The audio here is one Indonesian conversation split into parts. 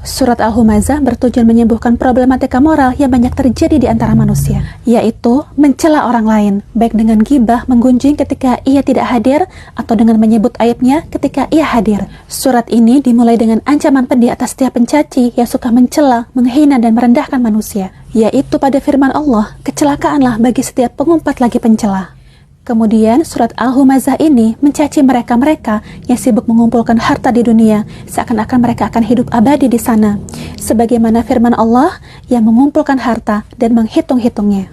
Surat Al-Humazah bertujuan menyembuhkan problematika moral yang banyak terjadi di antara manusia, yaitu mencela orang lain, baik dengan gibah menggunjing ketika ia tidak hadir atau dengan menyebut aibnya ketika ia hadir. Surat ini dimulai dengan ancaman pedih atas setiap pencaci yang suka mencela, menghina dan merendahkan manusia, yaitu pada firman Allah, kecelakaanlah bagi setiap pengumpat lagi pencela. Kemudian surat Al-Humazah ini mencaci mereka-mereka yang sibuk mengumpulkan harta di dunia, seakan-akan mereka akan hidup abadi di sana, sebagaimana firman Allah yang mengumpulkan harta dan menghitung-hitungnya.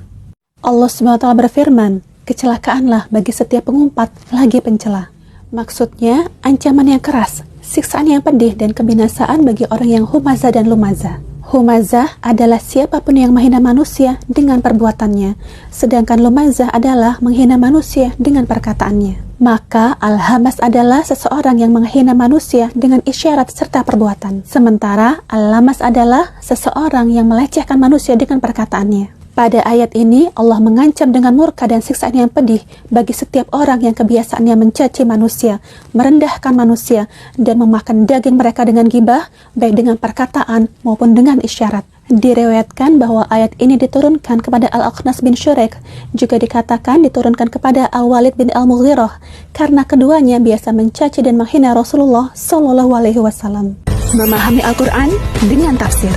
Allah SWT berfirman, kecelakaanlah bagi setiap pengumpat lagi pencela. Maksudnya ancaman yang keras, siksaan yang pedih dan kebinasaan bagi orang yang humazah dan lumazah. Humazah adalah siapapun yang menghina manusia dengan perbuatannya, sedangkan lumazah adalah menghina manusia dengan perkataannya. Maka al-hamas adalah seseorang yang menghina manusia dengan isyarat serta perbuatan, sementara al-lamas adalah seseorang yang melecehkan manusia dengan perkataannya. Pada ayat ini, Allah mengancam dengan murka dan siksaan yang pedih bagi setiap orang yang kebiasaannya mencaci manusia, merendahkan manusia, dan memakan daging mereka dengan gibah, baik dengan perkataan maupun dengan isyarat. Diriwayatkan bahwa ayat ini diturunkan kepada Al-Aqnas bin Syurek, juga dikatakan diturunkan kepada Al-Walid bin Al-Mughirah, karena keduanya biasa mencaci dan menghina Rasulullah SAW. Memahami Al-Quran dengan tafsir.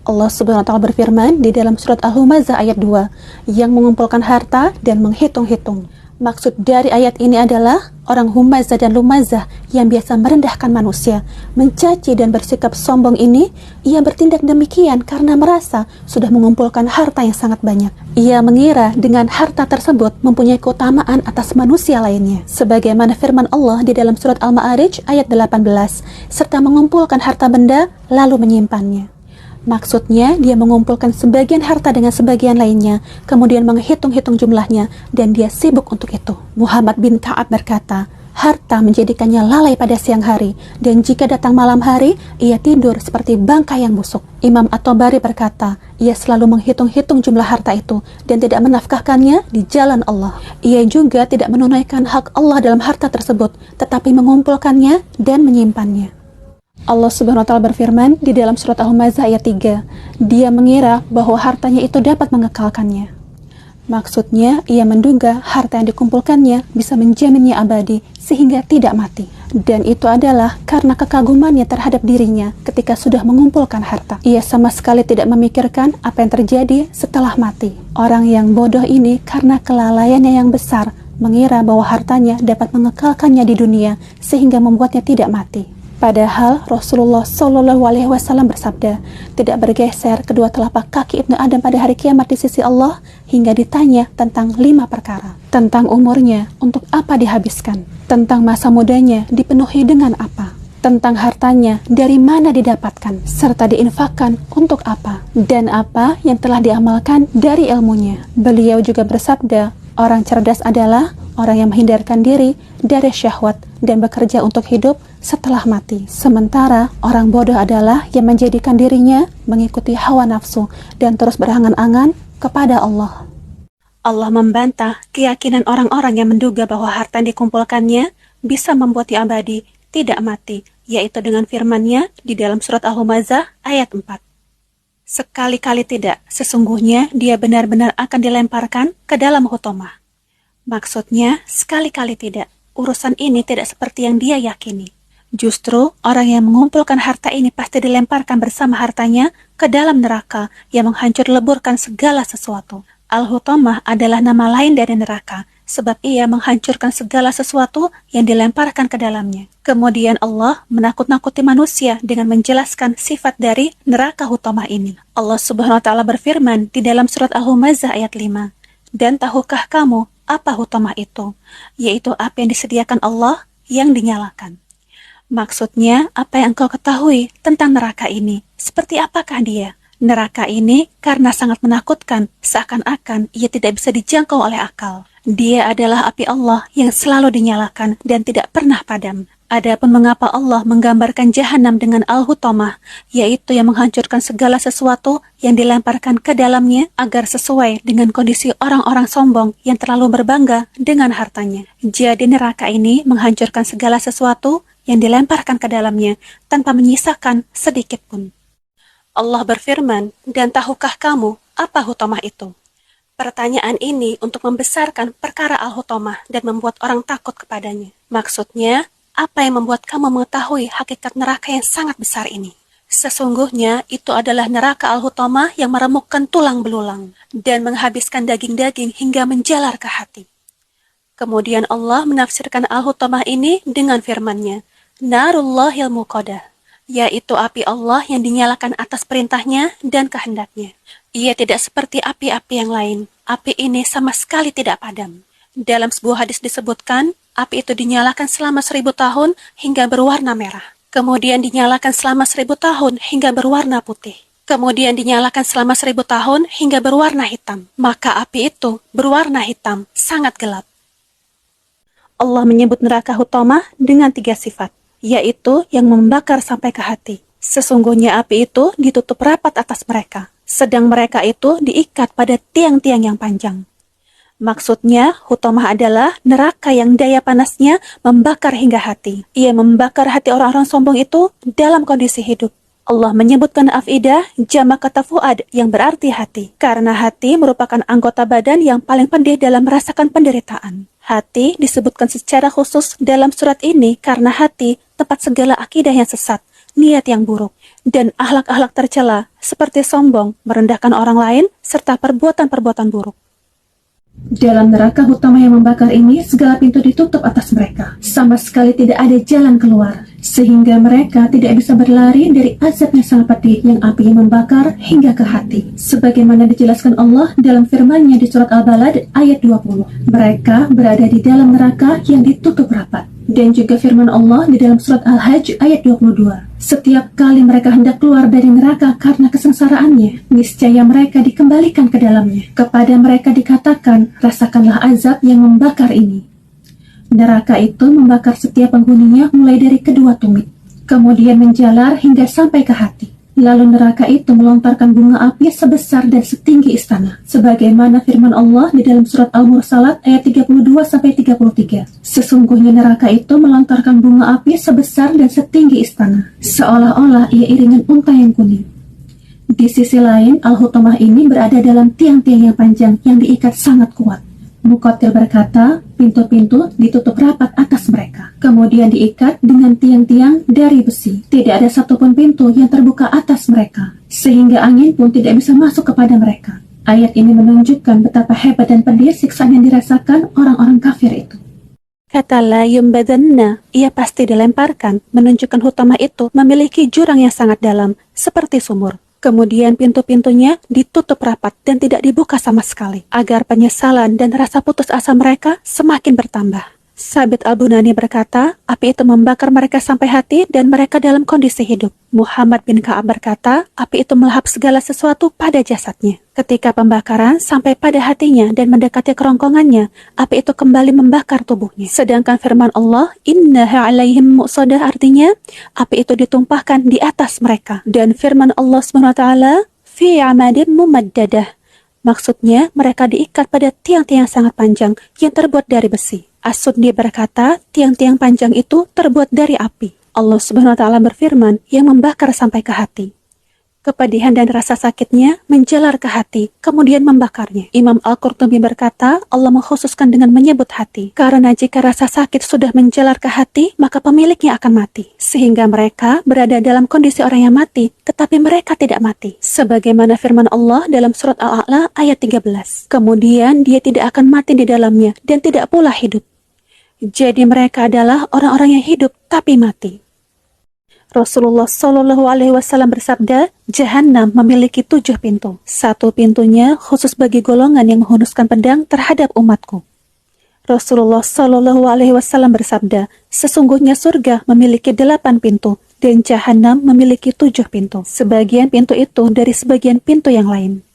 Allah Subhanahu wa Ta'ala berfirman di dalam surat Al-Humazah ayat 2, yang mengumpulkan harta dan menghitung-hitung. Maksud dari ayat ini adalah orang humazah dan lumazah yang biasa merendahkan manusia, mencaci dan bersikap sombong ini, ia bertindak demikian karena merasa sudah mengumpulkan harta yang sangat banyak. Ia mengira dengan harta tersebut mempunyai keutamaan atas manusia lainnya, sebagaimana firman Allah di dalam surat Al-Ma'arij ayat 18, serta mengumpulkan harta benda lalu menyimpannya. Maksudnya, dia mengumpulkan sebagian harta dengan sebagian lainnya, kemudian menghitung-hitung jumlahnya, dan dia sibuk untuk itu. Muhammad bin Ka'ab berkata, harta menjadikannya lalai pada siang hari, dan jika datang malam hari, ia tidur seperti bangkai yang busuk. Imam At-Tabari berkata, ia selalu menghitung-hitung jumlah harta itu, dan tidak menafkahkannya di jalan Allah. Ia juga tidak menunaikan hak Allah dalam harta tersebut, tetapi mengumpulkannya dan menyimpannya. Allah Subhanahu wa Ta'ala berfirman di dalam surat Al-Humazah ayat 3, dia mengira bahwa hartanya itu dapat mengekalkannya. Maksudnya, ia menduga harta yang dikumpulkannya bisa menjaminnya abadi sehingga tidak mati. Dan itu adalah karena kekagumannya terhadap dirinya ketika sudah mengumpulkan harta. Ia sama sekali tidak memikirkan apa yang terjadi setelah mati. Orang yang bodoh ini karena kelalaiannya yang besar mengira bahwa hartanya dapat mengekalkannya di dunia sehingga membuatnya tidak mati. Padahal Rasulullah SAW bersabda, tidak bergeser kedua telapak kaki Ibnu Adam pada hari kiamat di sisi Allah hingga ditanya tentang 5 perkara. Tentang umurnya, untuk apa dihabiskan? Tentang masa mudanya, dipenuhi dengan apa? Tentang hartanya, dari mana didapatkan? Serta diinfakkan untuk apa? Dan apa yang telah diamalkan dari ilmunya? Beliau juga bersabda, orang cerdas adalah orang yang menghindarkan diri dari syahwat dan bekerja untuk hidup setelah mati. Sementara orang bodoh adalah yang menjadikan dirinya mengikuti hawa nafsu dan terus berangan-angan kepada Allah. Allah membantah keyakinan orang-orang yang menduga bahwa harta yang dikumpulkannya bisa membuat dia abadi, tidak mati, yaitu dengan firman-Nya di dalam surat Al-Humazah ayat 4. Sekali-kali tidak, sesungguhnya dia benar-benar akan dilemparkan ke dalam hutomah. Maksudnya, sekali-kali tidak, urusan ini tidak seperti yang dia yakini. Justru, orang yang mengumpulkan harta ini pasti dilemparkan bersama hartanya ke dalam neraka yang menghancur leburkan segala sesuatu. Al-Hutamah adalah nama lain dari neraka, sebab ia menghancurkan segala sesuatu yang dilemparkan ke dalamnya. Kemudian Allah menakut-nakuti manusia dengan menjelaskan sifat dari neraka Hutamah ini. Allah Subhanahu wa Ta'ala berfirman di dalam surat Al-Humazah ayat 5, dan tahukah kamu apa Hutamah itu? Yaitu api yang disediakan Allah yang dinyalakan. Maksudnya, apa yang engkau ketahui tentang neraka ini? Seperti apakah dia? Neraka ini karena sangat menakutkan, seakan-akan ia tidak bisa dijangkau oleh akal. Dia adalah api Allah yang selalu dinyalakan dan tidak pernah padam. Adapun mengapa Allah menggambarkan jahanam dengan Al-Hutamah, yaitu yang menghancurkan segala sesuatu yang dilemparkan ke dalamnya agar sesuai dengan kondisi orang-orang sombong yang terlalu berbangga dengan hartanya. Jadi neraka ini menghancurkan segala sesuatu yang dilemparkan ke dalamnya tanpa menyisakan sedikit pun. Allah berfirman, dan tahukah kamu apa hutomah itu? Pertanyaan ini untuk membesarkan perkara al-hutomah dan membuat orang takut kepadanya. Maksudnya, apa yang membuat kamu mengetahui hakikat neraka yang sangat besar ini? Sesungguhnya itu adalah neraka al-hutomah yang meremukkan tulang belulang dan menghabiskan daging-daging hingga menjalar ke hati. Kemudian Allah menafsirkan al-hutomah ini dengan firman-Nya, Narullahil Muqadah, yaitu api Allah yang dinyalakan atas perintahnya dan kehendaknya. Ia tidak seperti api-api yang lain. Api ini sama sekali tidak padam. Dalam sebuah hadis disebutkan, api itu dinyalakan selama 1000 tahun hingga berwarna merah. Kemudian dinyalakan selama 1000 tahun hingga berwarna putih. Kemudian dinyalakan selama 1000 tahun hingga berwarna hitam. Maka api itu berwarna hitam, sangat gelap. Allah menyebut neraka hutomah dengan 3 sifat, yaitu yang membakar sampai ke hati. Sesungguhnya api itu ditutup rapat atas mereka, sedang mereka itu diikat pada tiang-tiang yang panjang. Maksudnya, hutomah adalah neraka yang daya panasnya membakar hingga hati. Ia membakar hati orang-orang sombong itu dalam kondisi hidup. Allah menyebutkan afidah jamak kata fuad yang berarti hati. Karena hati merupakan anggota badan yang paling pedih dalam merasakan penderitaan. Hati disebutkan secara khusus dalam surat ini karena hati tempat segala akidah yang sesat, niat yang buruk, dan akhlak-akhlak tercela seperti sombong, merendahkan orang lain, serta perbuatan-perbuatan buruk. Dalam neraka hutomah yang membakar ini, segala pintu ditutup atas mereka. Sama sekali tidak ada jalan keluar, sehingga mereka tidak bisa berlari dari azab yang sangat pedih yang apinya membakar hingga ke hati. Sebagaimana dijelaskan Allah dalam firman-Nya di surat Al-Balad ayat 20. Mereka berada di dalam neraka yang ditutup rapat. Dan juga firman Allah di dalam surat Al-Hajj ayat 22. Setiap kali mereka hendak keluar dari neraka karena kesengsaraannya, niscaya mereka dikembalikan ke dalamnya. Kepada mereka dikatakan, rasakanlah azab yang membakar ini. Neraka itu membakar setiap penghuninya mulai dari kedua tumit, kemudian menjalar hingga sampai ke hati. Lalu neraka itu melontarkan bunga api sebesar dan setinggi istana. Sebagaimana firman Allah di dalam surat Al-Mursalat ayat 32-33. Sesungguhnya neraka itu melontarkan bunga api sebesar dan setinggi istana, seolah-olah ia iringan unta yang kuning. Di sisi lain, Al-Hutomah ini berada dalam tiang-tiang yang panjang yang diikat sangat kuat. Muqatil berkata, pintu-pintu ditutup rapat atas mereka, kemudian diikat dengan tiang-tiang dari besi. Tidak ada satupun pintu yang terbuka atas mereka, sehingga angin pun tidak bisa masuk kepada mereka. Ayat ini menunjukkan betapa hebat dan pedih siksaan yang dirasakan orang-orang kafir itu. Kata la yumbadanna, ia pasti dilemparkan, menunjukkan hutomah itu memiliki jurang yang sangat dalam, seperti sumur. Kemudian pintu-pintunya ditutup rapat dan tidak dibuka sama sekali, agar penyesalan dan rasa putus asa mereka semakin bertambah. Sabit Al-Bunani berkata, api itu membakar mereka sampai hati dan mereka dalam kondisi hidup. Muhammad bin Ka'ab berkata, api itu melahap segala sesuatu pada jasadnya. Ketika pembakaran sampai pada hatinya dan mendekati kerongkongannya, api itu kembali membakar tubuhnya. Sedangkan firman Allah, innaha alaihim muqsadah, artinya, api itu ditumpahkan di atas mereka. Dan firman Allah SWT, fi amadin mumaddadah, maksudnya mereka diikat pada tiang-tiang sangat panjang yang terbuat dari besi. As-Suddi berkata, tiang-tiang panjang itu terbuat dari api. Allah Subhanahu wa Ta'ala berfirman, yang membakar sampai ke hati. Kepedihan dan rasa sakitnya menjalar ke hati, kemudian membakarnya. Imam Al-Qurtubi berkata, Allah mengkhususkan dengan menyebut hati, karena jika rasa sakit sudah menjalar ke hati, maka pemiliknya akan mati. Sehingga mereka berada dalam kondisi orang yang mati, tetapi mereka tidak mati. Sebagaimana firman Allah dalam surat Al-A'la ayat 13. Kemudian dia tidak akan mati di dalamnya, dan tidak pula hidup. Jadi mereka adalah orang-orang yang hidup, tapi mati. Rasulullah Shallallahu Alaihi Wasallam bersabda, Jahannam memiliki 7 pintu. 1 pintunya khusus bagi golongan yang menghunuskan pedang terhadap umatku. Rasulullah Shallallahu Alaihi Wasallam bersabda, sesungguhnya surga memiliki 8 pintu dan Jahannam memiliki 7 pintu. Sebagian pintu itu dari sebagian pintu yang lain.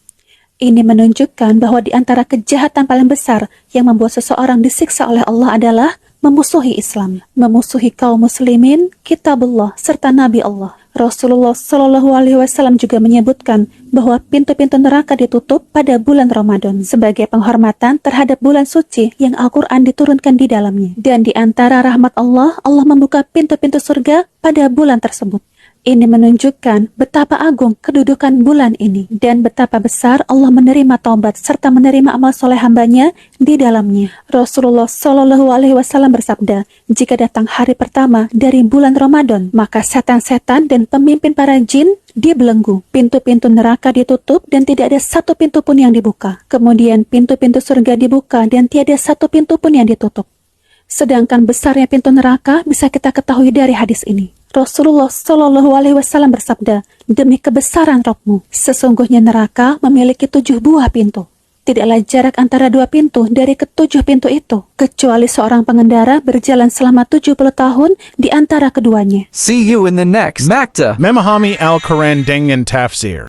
Ini menunjukkan bahwa di antara kejahatan paling besar yang membuat seseorang disiksa oleh Allah adalah memusuhi Islam, memusuhi kaum muslimin, kitabullah, serta Nabi Allah. Rasulullah Shallallahu Alaihi Wasallam juga menyebutkan bahwa pintu-pintu neraka ditutup pada bulan Ramadan sebagai penghormatan terhadap bulan suci yang Al-Quran diturunkan di dalamnya. Dan di antara rahmat Allah, Allah membuka pintu-pintu surga pada bulan tersebut. Ini menunjukkan betapa agung kedudukan bulan ini dan betapa besar Allah menerima taubat serta menerima amal soleh hambanya di dalamnya. Rasulullah Shallallahu Alaihi Wasallam bersabda, jika datang hari pertama dari bulan Ramadan, maka setan-setan dan pemimpin para jin dibelenggu. Pintu-pintu neraka ditutup dan tidak ada satu pintu pun yang dibuka. Kemudian pintu-pintu surga dibuka dan tiada satu pintu pun yang ditutup. Sedangkan besarnya pintu neraka bisa kita ketahui dari hadis ini. Rasulullah Shallallahu Alaihi Wasallam bersabda, demi kebesaran Rabbmu, sesungguhnya neraka memiliki 7 buah pintu. Tidaklah jarak antara 2 pintu dari ke-7 pintu itu, kecuali seorang pengendara berjalan selama 70 tahun di antara keduanya. See you in the next Makta Memahami Al-Quran dengan Tafsir.